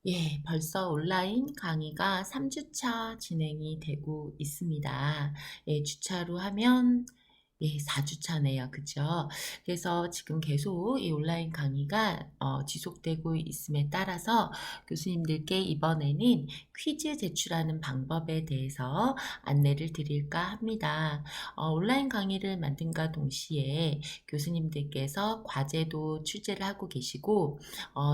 예, 벌써 온라인 강의가 3주차 진행이 되고 있습니다. 예, 주차로 하면 예, 4주차네요. 그죠? 그래서 지금 계속 이 온라인 강의가 지속되고 있음에 따라서 교수님들께 이번에는 퀴즈 제출하는 방법에 대해서 안내를 드릴까 합니다. 온라인 강의를 만든과 동시에 교수님들께서 과제도 출제를 하고 계시고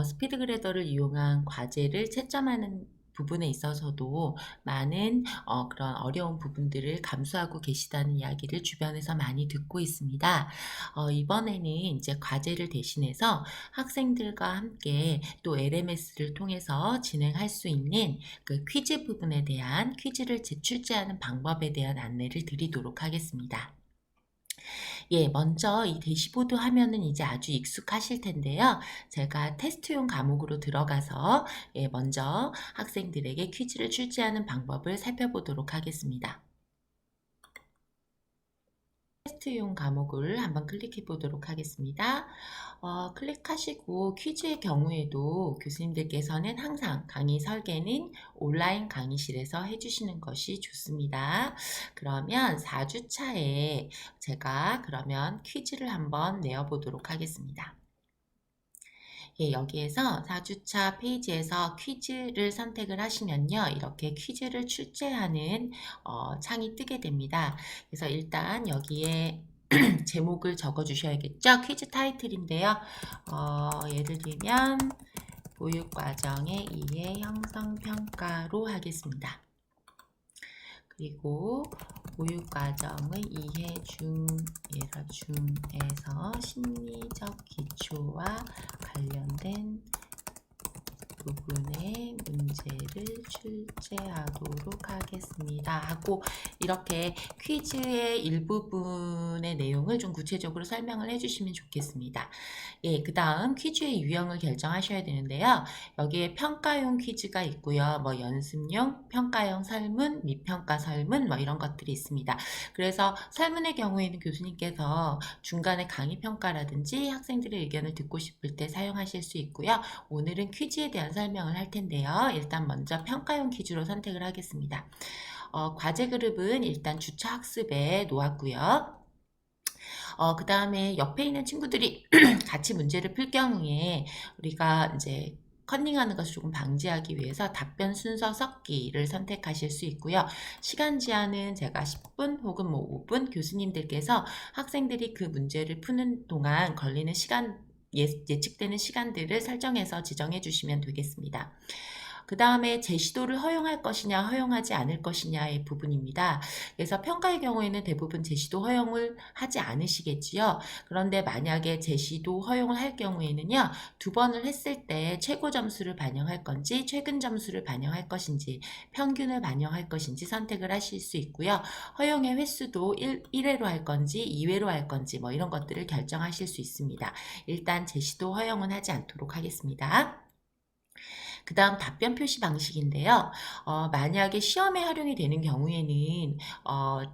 스피드 그래더를 이용한 과제를 채점하는 부분에 있어서도 많은 그런 어려운 부분들을 감수하고 계시다는 이야기를 주변에서 많이 듣고 있습니다. 이번에는 이제 과제를 대신해서 학생들과 함께 또 LMS를 통해서 진행할 수 있는 그 퀴즈 부분에 대한 퀴즈를 제출제하는 방법에 대한 안내를 드리도록 하겠습니다. 예, 먼저 이 대시보드 화면은 이제 아주 익숙하실 텐데요. 제가 테스트용 과목으로 들어가서 예, 먼저 학생들에게 퀴즈를 출제하는 방법을 살펴보도록 하겠습니다. 테스트용 과목을 한번 클릭해 보도록 하겠습니다. 클릭하시고 퀴즈의 경우에도 교수님들께서는 항상 강의 설계는 온라인 강의실에서 해주시는 것이 좋습니다. 그러면 4주차에 제가 그러면 퀴즈를 한번 내어보도록 하겠습니다. 예, 여기에서 4주차 페이지에서 퀴즈를 선택을 하시면요. 이렇게 퀴즈를 출제하는 창이 뜨게 됩니다. 그래서 일단 여기에 제목을 적어 주셔야겠죠. 퀴즈 타이틀인데요. 예를 들면 교육과정의 이해 형성평가로 하겠습니다. 그리고 교육과정의 이해 중에서 심리적 기초와 관련된 부분의 문제를 출제하도록 하겠습니다. 하고 이렇게 퀴즈의 일부분의 내용을 좀 구체적으로 설명을 해주시면 좋겠습니다. 예, 그 다음 퀴즈의 유형을 결정하셔야 되는데요. 여기에 평가용 퀴즈가 있고요. 뭐 연습용, 평가용 설문, 미평가 설문 뭐 이런 것들이 있습니다. 그래서 설문의 경우에는 교수님께서 중간에 강의 평가라든지 학생들의 의견을 듣고 싶을 때 사용하실 수 있고요. 오늘은 퀴즈에 대한 설명을 할 텐데요. 일단 먼저 평가용 퀴즈로 선택을 하겠습니다. 과제 그룹은 일단 주차 학습에 놓았고요. 그 다음에 옆에 있는 친구들이 같이 문제를 풀 경우에 우리가 이제 컨닝하는 것을 조금 방지하기 위해서 답변 순서 섞기를 선택하실 수 있고요. 시간 제한은 제가 10분 혹은 뭐 5분 교수님들께서 학생들이 그 문제를 푸는 동안 걸리는 시간 예측되는 시간들을 설정해서 지정해 주시면 되겠습니다. 그 다음에 제시도를 허용할 것이냐 허용하지 않을 것이냐의 부분입니다. 그래서 평가의 경우에는 대부분 제시도 허용을 하지 않으시겠지요. 그런데 만약에 제시도 허용을 할 경우에는요. 두 번을 했을 때 최고 점수를 반영할 건지 최근 점수를 반영할 것인지 평균을 반영할 것인지 선택을 하실 수 있고요. 허용의 횟수도 1회로 할 건지 2회로 할 건지 뭐 이런 것들을 결정하실 수 있습니다. 일단 제시도 허용은 하지 않도록 하겠습니다. 그 다음 답변 표시 방식인데요. 만약에 시험에 활용이 되는 경우에는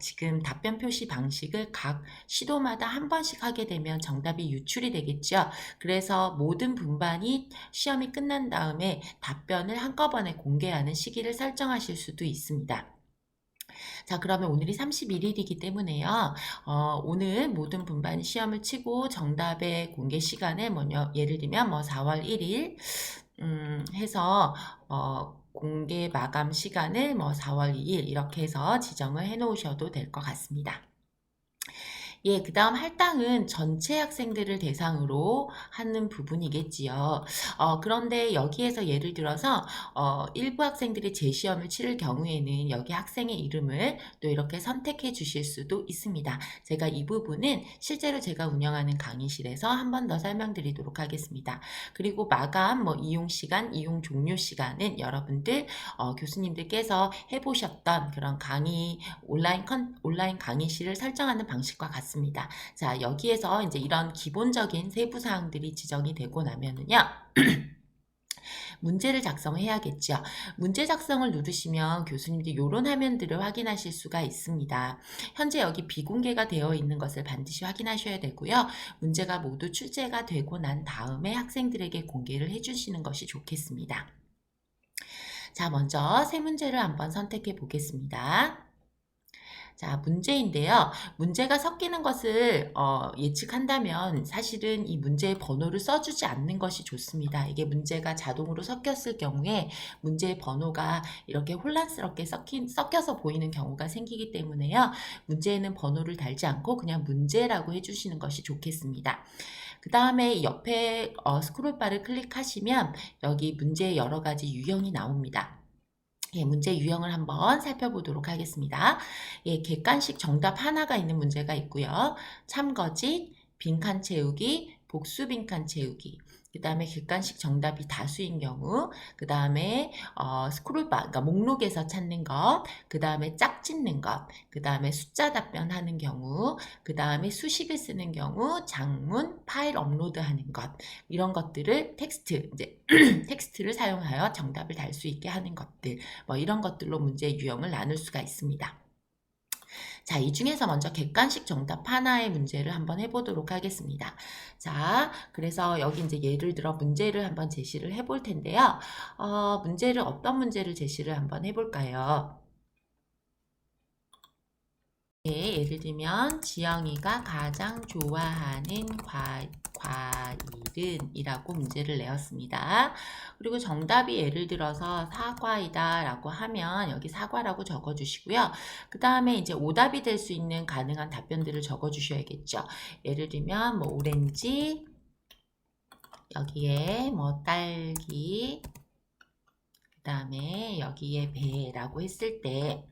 지금 답변 표시 방식을 각 시도마다 한 번씩 하게 되면 정답이 유출이 되겠죠. 그래서 모든 분반이 시험이 끝난 다음에 답변을 한꺼번에 공개하는 시기를 설정하실 수도 있습니다. 자, 그러면 오늘이 31일이기 때문에요. 오늘 모든 분반이 시험을 치고 정답의 공개 시간을 예를 들면 뭐 4월 1일 해서 공개 마감 시간을 뭐 4월 2일 이렇게 해서 지정을 해 놓으셔도 될 것 같습니다. 예, 그 다음 할당은 전체 학생들을 대상으로 하는 부분이겠지요. 그런데 여기에서 예를 들어서 일부 학생들이 재시험을 치를 경우에는 여기 학생의 이름을 또 이렇게 선택해 주실 수도 있습니다. 제가 이 부분은 실제로 제가 운영하는 강의실에서 한 번 더 설명드리도록 하겠습니다. 그리고 마감, 뭐 이용 시간, 이용 종료 시간은 여러분들 교수님들께서 해보셨던 그런 강의 온라인 강의실을 설정하는 방식과 같습니다. 자, 여기에서 이제 이런 기본적인 세부 사항들이 지정이 되고 나면은요. 문제를 작성해야겠죠. 문제 작성을 누르시면 교수님들이 이런 화면들을 확인하실 수가 있습니다. 현재 여기 비공개가 되어 있는 것을 반드시 확인하셔야 되고요. 문제가 모두 출제가 되고 난 다음에 학생들에게 공개를 해주시는 것이 좋겠습니다. 자, 먼저 세 문제를 한번 선택해 보겠습니다. 자, 문제인데요. 문제가 섞이는 것을 예측한다면 사실은 이 문제의 번호를 써주지 않는 것이 좋습니다. 이게 문제가 자동으로 섞였을 경우에 문제의 번호가 이렇게 혼란스럽게 섞여서 보이는 경우가 생기기 때문에요. 문제에는 번호를 달지 않고 그냥 문제라고 해주시는 것이 좋겠습니다. 그 다음에 옆에 스크롤바를 클릭하시면 여기 문제의 여러 가지 유형이 나옵니다. 예, 문제 유형을 한번 살펴보도록 하겠습니다. 예, 객관식 정답 하나가 있는 문제가 있고요. 참거짓, 빈칸 채우기, 복수 빈칸 채우기. 그 다음에 객관식 정답이 다수인 경우, 그 다음에 스크롤바, 그러니까 목록에서 찾는 것, 그 다음에 짝짓는 것, 그 다음에 숫자 답변하는 경우, 그 다음에 수식을 쓰는 경우, 장문, 파일 업로드하는 것, 이런 것들을 텍스트, 이제 텍스트를 사용하여 정답을 달 수 있게 하는 것들, 뭐 이런 것들로 문제 유형을 나눌 수가 있습니다. 자, 이 중에서 먼저 객관식 정답 하나의 문제를 한번 해보도록 하겠습니다. 자, 그래서 여기 이제 예를 들어 문제를 한번 제시를 해볼 텐데요. 문제를 어떤 문제를 제시를 한번 해볼까요? 예, 예를 들면 지영이가 가장 좋아하는 과일은 이라고 문제를 내었습니다. 그리고 정답이 예를 들어서 사과이다 라고 하면 여기 사과라고 적어주시고요. 그 다음에 이제 오답이 될 수 있는 가능한 답변들을 적어주셔야겠죠. 예를 들면 뭐 오렌지, 여기에 뭐 딸기, 그 다음에 여기에 배라고 했을 때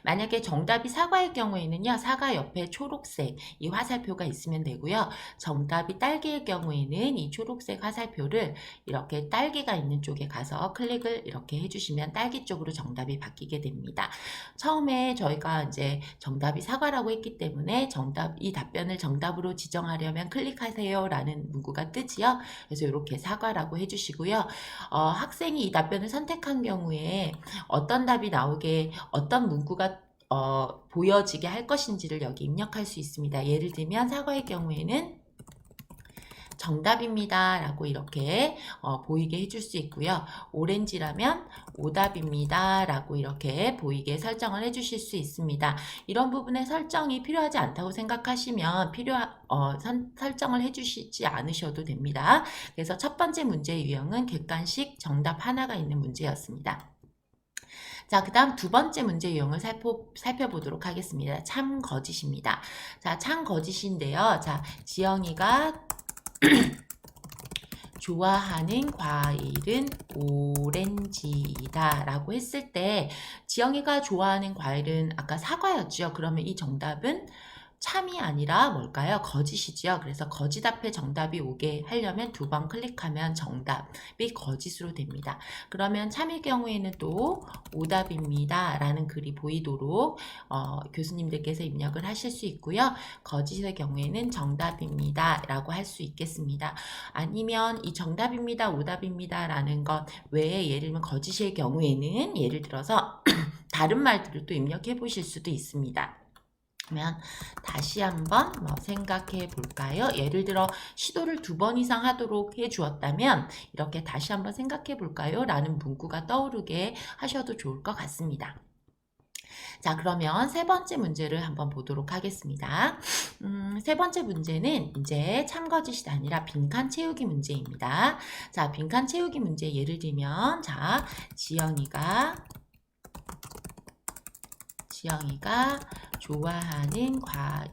만약에 정답이 사과일 경우에는요. 사과 옆에 초록색 이 화살표가 있으면 되고요. 정답이 딸기일 경우에는 이 초록색 화살표를 이렇게 딸기가 있는 쪽에 가서 클릭을 이렇게 해주시면 딸기 쪽으로 정답이 바뀌게 됩니다. 처음에 저희가 이제 정답이 사과라고 했기 때문에 이 답변을 정답으로 지정하려면 클릭하세요 라는 문구가 뜨지요. 그래서 이렇게 사과라고 해주시고요. 학생이 이 답변을 선택한 경우에 어떤 답이 나오게 어떤 문구가 보여지게 할 것인지를 여기 입력할 수 있습니다. 예를 들면 사과의 경우에는 정답입니다 라고 이렇게 보이게 해줄 수 있고요. 오렌지라면 오답입니다 라고 이렇게 보이게 설정을 해주실 수 있습니다. 이런 부분에 설정이 필요하지 않다고 생각하시면 설정을 해주시지 않으셔도 됩니다. 그래서 첫 번째 문제 유형은 객관식 정답 하나가 있는 문제였습니다. 자, 그 다음 두 번째 문제 유형을 살펴보도록 하겠습니다. 참 거짓입니다. 자, 참 거짓인데요. 자, 지영이가 좋아하는 과일은 오렌지이다 라고 했을 때 지영이가 좋아하는 과일은 아까 사과였죠. 그러면 이 정답은 참이 아니라 뭘까요? 거짓이지요. 그래서 거짓 앞에 정답이 오게 하려면 두 번 클릭하면 정답이 거짓으로 됩니다. 그러면 참일 경우에는 또 오답입니다 라는 글이 보이도록 교수님들께서 입력을 하실 수 있고요. 거짓의 경우에는 정답입니다 라고 할 수 있겠습니다. 아니면 이 정답입니다, 오답입니다 라는 것 외에 예를 들면 거짓의 경우에는 예를 들어서 다른 말들을 또 입력해 보실 수도 있습니다. 그러면 다시 한번 생각해 볼까요? 예를 들어 시도를 2번 이상 하도록 해 주었다면 이렇게 다시 한번 생각해 볼까요? 라는 문구가 떠오르게 하셔도 좋을 것 같습니다. 자, 그러면 세 번째 문제를 한번 보도록 하겠습니다. 세 번째 문제는 이제 참거짓이 아니라 빈칸 채우기 문제입니다. 자, 빈칸 채우기 문제 예를 들면 자, 지영이가 좋아하는 과일은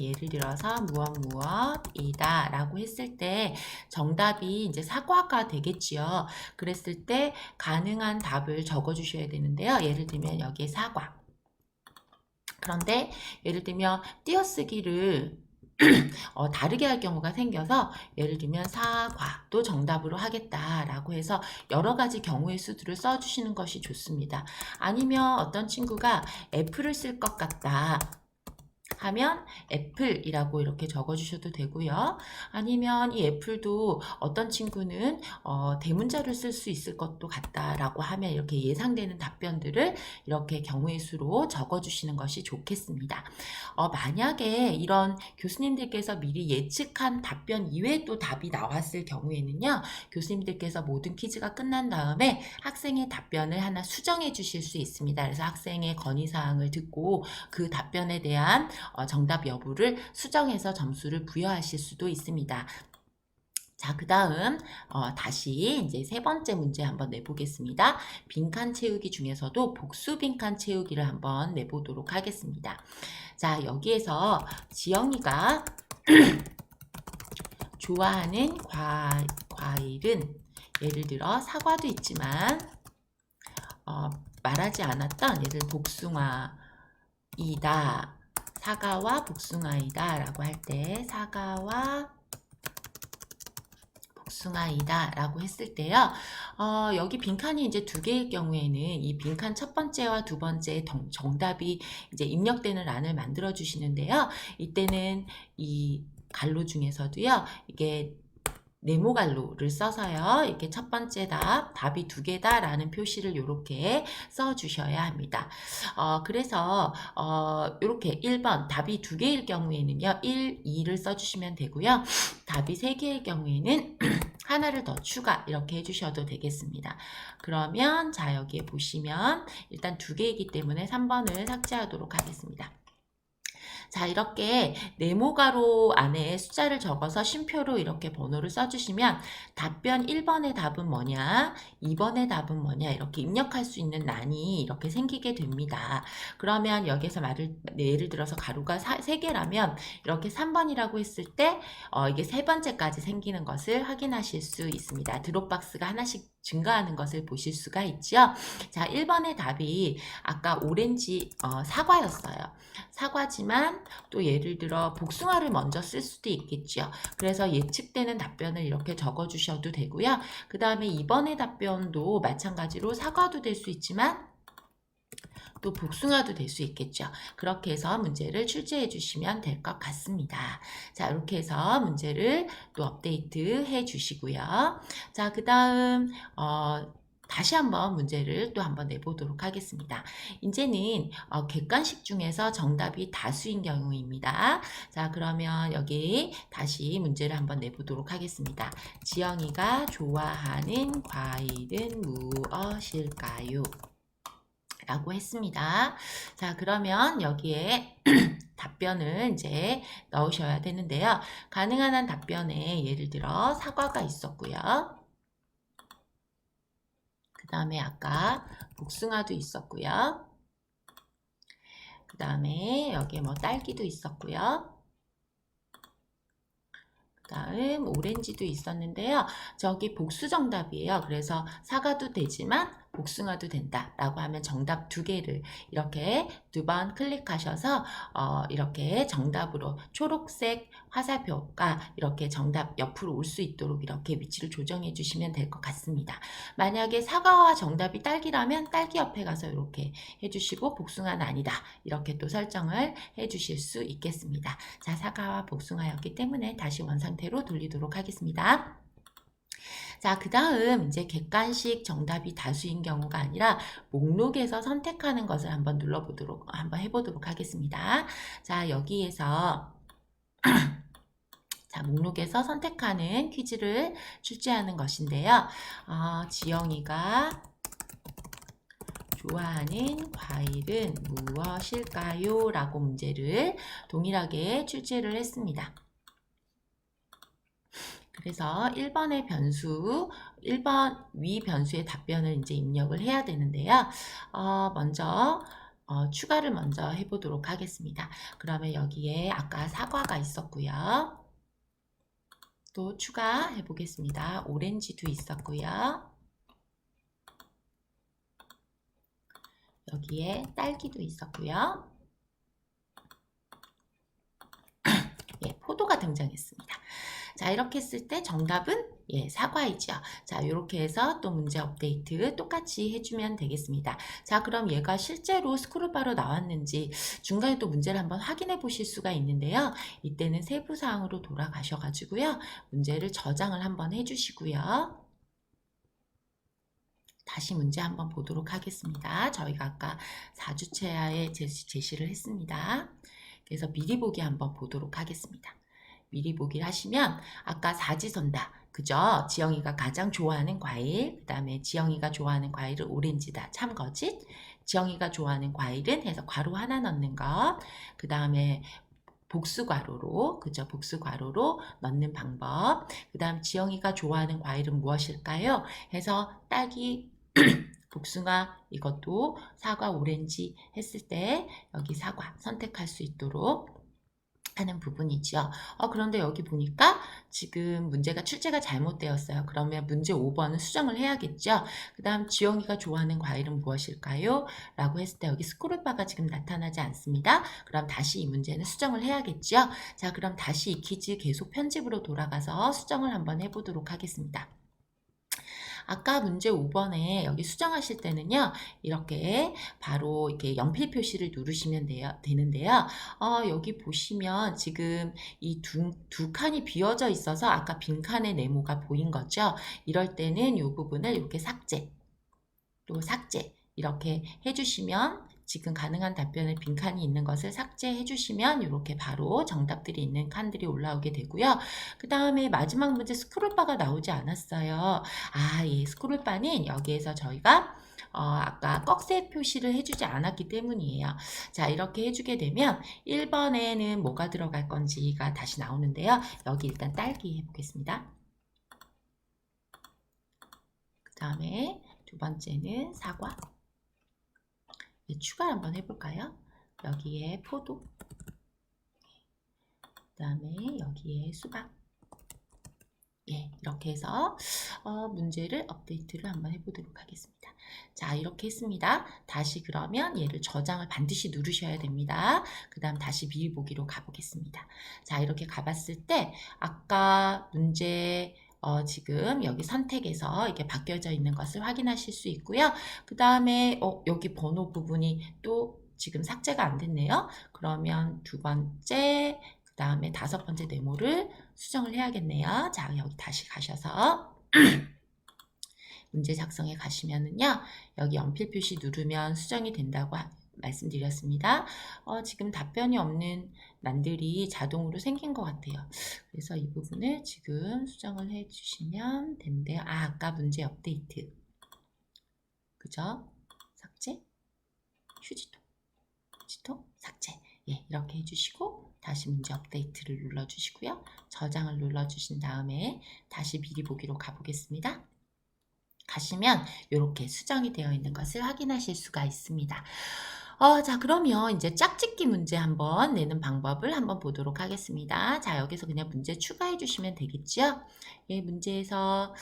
예를 들어서 무엇이다 라고 했을 때 정답이 이제 사과가 되겠지요. 그랬을 때 가능한 답을 적어 주셔야 되는데요. 예를 들면 여기에 사과. 그런데 예를 들면 띄어쓰기를 다르게 할 경우가 생겨서 예를 들면 사과도 정답으로 하겠다라고 해서 여러 가지 경우의 수들을 써주시는 것이 좋습니다. 아니면 어떤 친구가 F를 쓸 것 같다. 하면 애플이라고 이렇게 적어주셔도 되고요. 아니면 이 애플도 어떤 친구는 대문자를 쓸 수 있을 것도 같다라고 하면 이렇게 예상되는 답변들을 이렇게 경우의 수로 적어주시는 것이 좋겠습니다. 만약에 이런 교수님들께서 미리 예측한 답변 이외에 또 답이 나왔을 경우에는요, 교수님들께서 모든 퀴즈가 끝난 다음에 학생의 답변을 하나 수정해 주실 수 있습니다. 그래서 학생의 건의사항을 듣고 그 답변에 대한 정답 여부를 수정해서 점수를 부여하실 수도 있습니다. 자, 그 다음 다시 이제 세 번째 문제 한번 내보겠습니다. 빈칸 채우기 중에서도 복수 빈칸 채우기를 한번 내보도록 하겠습니다. 자, 여기에서 지영이가 좋아하는 과일은 예를 들어 사과도 있지만 말하지 않았던 예를 들어 복숭아이다, 사과와 복숭아이다 라고 할 때 사과와 복숭아이다 라고 했을 때요, 여기 빈칸이 이제 두 개일 경우에는 이 빈칸 첫 번째와 두 번째 정답이 이제 입력되는 란을 만들어 주시는데요, 이때는 이 갈로 중에서도요, 이게 네모갈로를 써서요, 이렇게 첫 번째 답이 두 개다 라는 표시를 이렇게 써 주셔야 합니다. 그래서 이렇게 1번 답이 두 개일 경우에는요 1, 2를 써주시면 되고요, 답이 세 개일 경우에는 하나를 더 추가 이렇게 해주셔도 되겠습니다. 그러면 자, 여기에 보시면 일단 두 개이기 때문에 3번을 삭제하도록 하겠습니다. 자, 이렇게 네모가로 안에 숫자를 적어서 쉼표로 이렇게 번호를 써주시면 답변 1번의 답은 뭐냐, 2번의 답은 뭐냐 이렇게 입력할 수 있는 란이 이렇게 생기게 됩니다. 그러면 여기서 예를 들어서 가로가 3개라면 이렇게 3번이라고 했을 때 이게 세 번째까지 생기는 것을 확인하실 수 있습니다. 드롭박스가 하나씩 증가하는 것을 보실 수가 있죠. 자, 1번의 답이 아까 오렌지 사과였어요. 사과지만 또 예를 들어 복숭아를 먼저 쓸 수도 있겠죠. 그래서 예측되는 답변을 이렇게 적어 주셔도 되고요. 그 다음에 2번의 답변도 마찬가지로 사과도 될 수 있지만 또 복숭아도 될 수 있겠죠. 그렇게 해서 문제를 출제해 주시면 될 것 같습니다. 자, 이렇게 해서 문제를 또 업데이트 해 주시고요. 자, 그 다음 다시 한번 문제를 또 한번 내보도록 하겠습니다. 이제는 객관식 중에서 정답이 다수인 경우입니다. 자, 그러면 여기 다시 문제를 한번 내보도록 하겠습니다. 지영이가 좋아하는 과일은 무엇일까요? 라고 했습니다. 자, 그러면 여기에 답변을 이제 넣으셔야 되는데요. 가능한 한 답변에 예를 들어 사과가 있었고요. 그 다음에 아까 복숭아도 있었고요. 그 다음에 여기에 뭐 딸기도 있었고요. 그 다음 오렌지도 있었는데요. 저기 복수 정답이에요. 그래서 사과도 되지만 복숭아도 된다 라고 하면 정답 두 개를 이렇게 두 번 클릭하셔서 이렇게 정답으로 초록색 화살표가 이렇게 정답 옆으로 올 수 있도록 이렇게 위치를 조정해 주시면 될 것 같습니다. 만약에 사과와 정답이 딸기라면 딸기 옆에 가서 이렇게 해주시고 복숭아는 아니다 이렇게 또 설정을 해 주실 수 있겠습니다. 자, 사과와 복숭아였기 때문에 다시 원상태로 돌리도록 하겠습니다. 자, 그 다음 이제 객관식 정답이 다수인 경우가 아니라 목록에서 선택하는 것을 한번 한번 해보도록 하겠습니다. 자, 여기에서 자, 목록에서 선택하는 퀴즈를 출제하는 것인데요. 지영이가 좋아하는 과일은 무엇일까요? 라고 문제를 동일하게 출제를 했습니다. 그래서 1번의 변수, 1번 위 변수의 답변을 이제 입력을 해야 되는데요. 먼저 추가를 먼저 해보도록 하겠습니다. 그러면 여기에 아까 사과가 있었고요. 또 추가해 보겠습니다. 오렌지도 있었고요. 여기에 딸기도 있었고요. 예, 포도가 등장했습니다. 자, 이렇게 했을 때 정답은 예, 사과이죠. 자, 이렇게 해서 또 문제 업데이트 똑같이 해주면 되겠습니다. 자, 그럼 얘가 실제로 스크롤바로 나왔는지 중간에 또 문제를 한번 확인해 보실 수가 있는데요. 이때는 세부사항으로 돌아가셔가지고요. 문제를 저장을 한번 해주시고요. 다시 문제 한번 보도록 하겠습니다. 저희가 아까 4주체하에 제시를 했습니다. 그래서 미리 보기 한번 보도록 하겠습니다. 미리 보기를 하시면 아까 사지선다. 그죠? 지영이가 가장 좋아하는 과일, 그 다음에 지영이가 좋아하는 과일은 오렌지다. 참거짓. 지영이가 좋아하는 과일은 해서 괄호 하나 넣는 것. 그 다음에 복수괄호로, 그죠? 복수괄호로 넣는 방법. 그 다음 지영이가 좋아하는 과일은 무엇일까요? 해서 딸기, 복숭아, 이것도 사과, 오렌지 했을 때 여기 사과 선택할 수 있도록 하는 부분이죠. 그런데 여기 보니까 지금 문제가 출제가 잘못되었어요. 그러면 문제 5번은 수정을 해야겠죠. 그 다음 지영이가 좋아하는 과일은 무엇일까요? 라고 했을 때 여기 스크롤바가 지금 나타나지 않습니다. 그럼 다시 이 문제는 수정을 해야겠죠. 자, 그럼 다시 이 퀴즈 계속 편집으로 돌아가서 수정을 한번 해보도록 하겠습니다. 아까 문제 5번에 여기 수정하실 때는요, 이렇게 바로 이렇게 연필 표시를 누르시면 되는데요. 여기 보시면 지금 이 두 칸이 비어져 있어서 아까 빈 칸의 네모가 보인 거죠. 이럴 때는 이 부분을 이렇게 삭제, 또 삭제 이렇게 해주시면 지금 가능한 답변에 빈칸이 있는 것을 삭제해 주시면 이렇게 바로 정답들이 있는 칸들이 올라오게 되고요. 그 다음에 마지막 문제 스크롤바가 나오지 않았어요. 예, 스크롤바는 여기에서 저희가 아까 꺽쇠 표시를 해주지 않았기 때문이에요. 자, 이렇게 해주게 되면 1번에는 뭐가 들어갈 건지가 다시 나오는데요. 여기 일단 딸기 해보겠습니다. 그 다음에 두 번째는 사과. 추가를 한번 해볼까요? 여기에 포도, 그 다음에 여기에 수박. 예, 이렇게 해서 문제를 업데이트를 한번 해보도록 하겠습니다. 자, 이렇게 했습니다. 다시 그러면 얘를 저장을 반드시 누르셔야 됩니다. 그 다음 다시 미리 보기로 가보겠습니다. 자, 이렇게 가봤을 때 아까 문제 지금 여기 선택에서 이게 바뀌어져 있는 것을 확인하실 수 있고요. 그 다음에 여기 번호 부분이 또 지금 삭제가 안 됐네요. 그러면 두 번째, 그 다음에 다섯 번째 네모를 수정을 해야겠네요. 자, 여기 다시 가셔서 문제 작성에 가시면은요, 여기 연필 표시 누르면 수정이 된다고 말씀드렸습니다. 지금 답변이 없는 난들이 자동으로 생긴 것 같아요. 그래서 이 부분을 지금 수정을 해주시면 되는데요. 아까 문제 업데이트. 그죠? 삭제, 휴지통, 삭제. 예, 이렇게 해주시고 다시 문제 업데이트를 눌러주시고요. 저장을 눌러주신 다음에 다시 미리 보기로 가보겠습니다. 가시면 이렇게 수정이 되어 있는 것을 확인하실 수가 있습니다. 자, 그러면 이제 짝짓기 문제 한번 내는 방법을 한번 보도록 하겠습니다. 자, 여기서 그냥 문제 추가해 주시면 되겠죠? 예, 문제에서,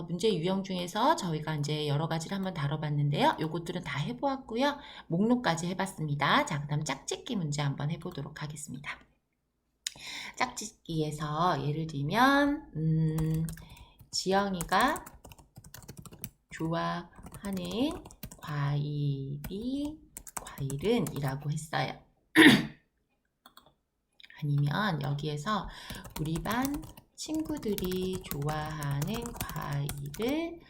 문제 유형 중에서 저희가 이제 여러 가지를 한번 다뤄봤는데요. 요것들은 다 해보았고요. 목록까지 해봤습니다. 자, 그 다음 짝짓기 문제 한번 해보도록 하겠습니다. 짝짓기에서 예를 들면, 지영이가 좋아하는 과일은 이라고 했어요. 아니면 여기에서 우리 반 친구들이 좋아하는 과일을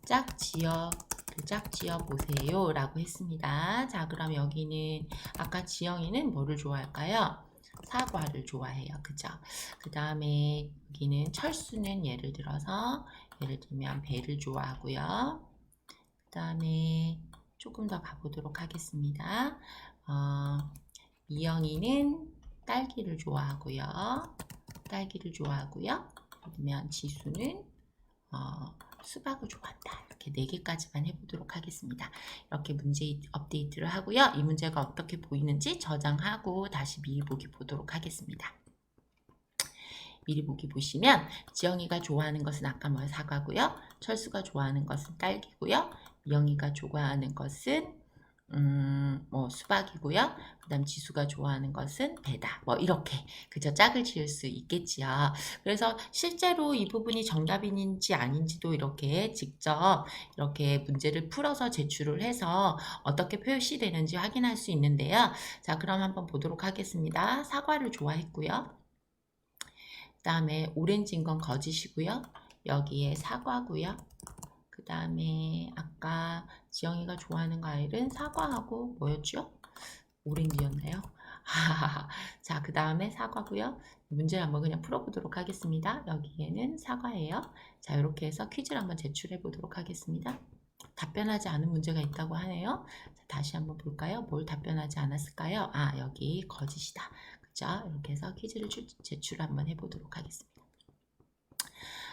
짝 지어 보세요 라고 했습니다. 자, 그럼 여기는 아까 지영이는 뭐를 좋아할까요? 사과를 좋아해요. 그죠? 그 다음에 여기는 철수는 예를 들면 배를 좋아하고요. 그 다음에 조금 더 가보도록 하겠습니다. 이영이는 딸기를 좋아하고요. 그러면 지수는 수박을 좋아한다. 이렇게 4개까지만 해보도록 하겠습니다. 이렇게 문제 업데이트를 하고요. 이 문제가 어떻게 보이는지 저장하고 다시 미리 보기 보도록 하겠습니다. 미리 보기 보시면 지영이가 좋아하는 것은 아까 사과고요. 철수가 좋아하는 것은 딸기고요. 이영이가 좋아하는 것은 뭐 수박이고요. 그다음 지수가 좋아하는 것은 배다. 뭐 이렇게 그저 짝을 지을 수 있겠지요. 그래서 실제로 이 부분이 정답인지 아닌지도 이렇게 직접 이렇게 문제를 풀어서 제출을 해서 어떻게 표시되는지 확인할 수 있는데요. 자, 그럼 한번 보도록 하겠습니다. 사과를 좋아했고요. 그다음에 오렌지인 건 거짓이고요. 여기에 사과고요. 그 다음에 아까 지영이가 좋아하는 과일은 사과하고 뭐였죠? 오렌지였나요? 자, 그 다음에 사과고요. 문제를 한번 그냥 풀어보도록 하겠습니다. 여기에는 사과예요. 자, 이렇게 해서 퀴즈를 한번 제출해 보도록 하겠습니다. 답변하지 않은 문제가 있다고 하네요. 자, 다시 한번 볼까요? 뭘 답변하지 않았을까요? 아, 여기 거짓이다. 그죠? 이렇게 해서 퀴즈를 제출 한번 해보도록 하겠습니다.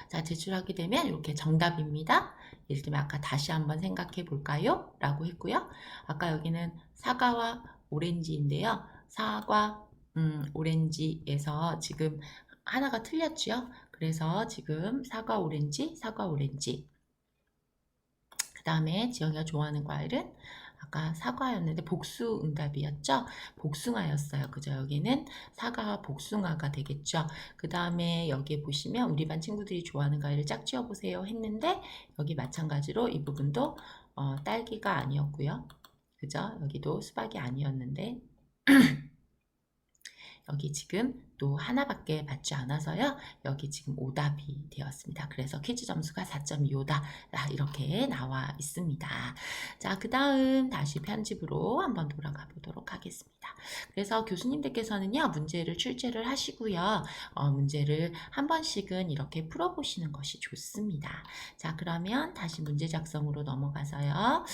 자, 제출하게 되면 이렇게 정답입니다. 예를 들면 아까 다시 한번 생각해 볼까요? 라고 했고요. 아까 여기는 사과와 오렌지인데요. 사과, 오렌지에서 지금 하나가 틀렸죠? 그래서 지금 사과, 오렌지, 사과, 오렌지. 그 다음에 지영이가 좋아하는 과일은 아까 사과였는데 복수 응답이었죠? 복숭아였어요. 그죠? 여기는 사과와 복숭아가 되겠죠? 그 다음에 여기에 보시면 우리 반 친구들이 좋아하는 과일을 짝지어 보세요 했는데 여기 마찬가지로 이 부분도 딸기가 아니었고요. 그죠? 여기도 수박이 아니었는데 여기 지금 또 하나밖에 받지 않아서요. 여기 지금 오답이 되었습니다. 그래서 퀴즈 점수가 4.25다. 이렇게 나와 있습니다. 자, 그 다음 다시 편집으로 한번 돌아가 보도록 하겠습니다. 그래서 교수님들께서는요, 문제를 출제를 하시고요. 문제를 한 번씩은 이렇게 풀어보시는 것이 좋습니다. 자, 그러면 다시 문제 작성으로 넘어가서요.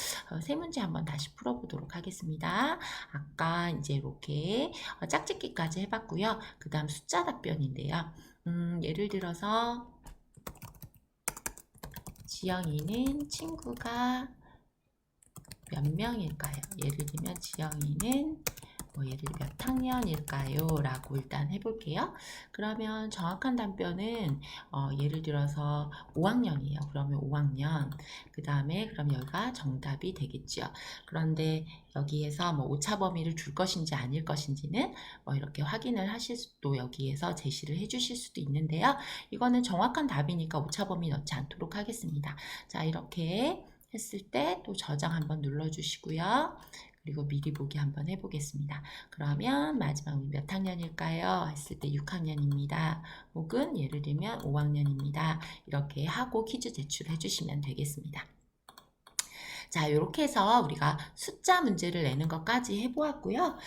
세 문제 한번 다시 풀어보도록 하겠습니다. 아까 이제 이렇게 짝짓기까지 해봤고요. 그 다음 숫자 답변인데요. 예를 들어서 지영이는 친구가 몇 명일까요? 예를 들면 지영이는 예를 몇 학년일까요? 라고 일단 해볼게요. 그러면 정확한 답변은 예를 들어서 5학년이에요. 그러면 5학년. 그 다음에 그럼 여기가 정답이 되겠죠. 그런데 여기에서 오차 범위를 줄 것인지 아닐 것인지는 이렇게 확인을 하실 수도 여기에서 제시를 해주실 수도 있는데요. 이거는 정확한 답이니까 오차 범위 넣지 않도록 하겠습니다. 자, 이렇게 했을 때 또 저장 한번 눌러주시고요. 그리고 미리 보기 한번 해보겠습니다. 그러면 마지막 몇 학년일까요? 했을 때 6학년입니다. 혹은 예를 들면 5학년입니다. 이렇게 하고 퀴즈 제출해 주시면 되겠습니다. 자, 이렇게 해서 우리가 숫자 문제를 내는 것까지 해보았고요.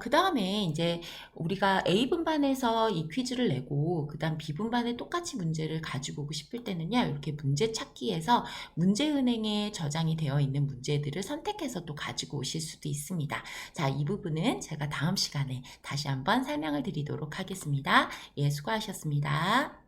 그 다음에 이제 우리가 A분반에서 이 퀴즈를 내고 그 다음 B분반에 똑같이 문제를 가지고 오고 싶을 때는요. 이렇게 문제 찾기에서 문제은행에 저장이 되어 있는 문제들을 선택해서 또 가지고 오실 수도 있습니다. 자, 이 부분은 제가 다음 시간에 다시 한번 설명을 드리도록 하겠습니다. 예, 수고하셨습니다.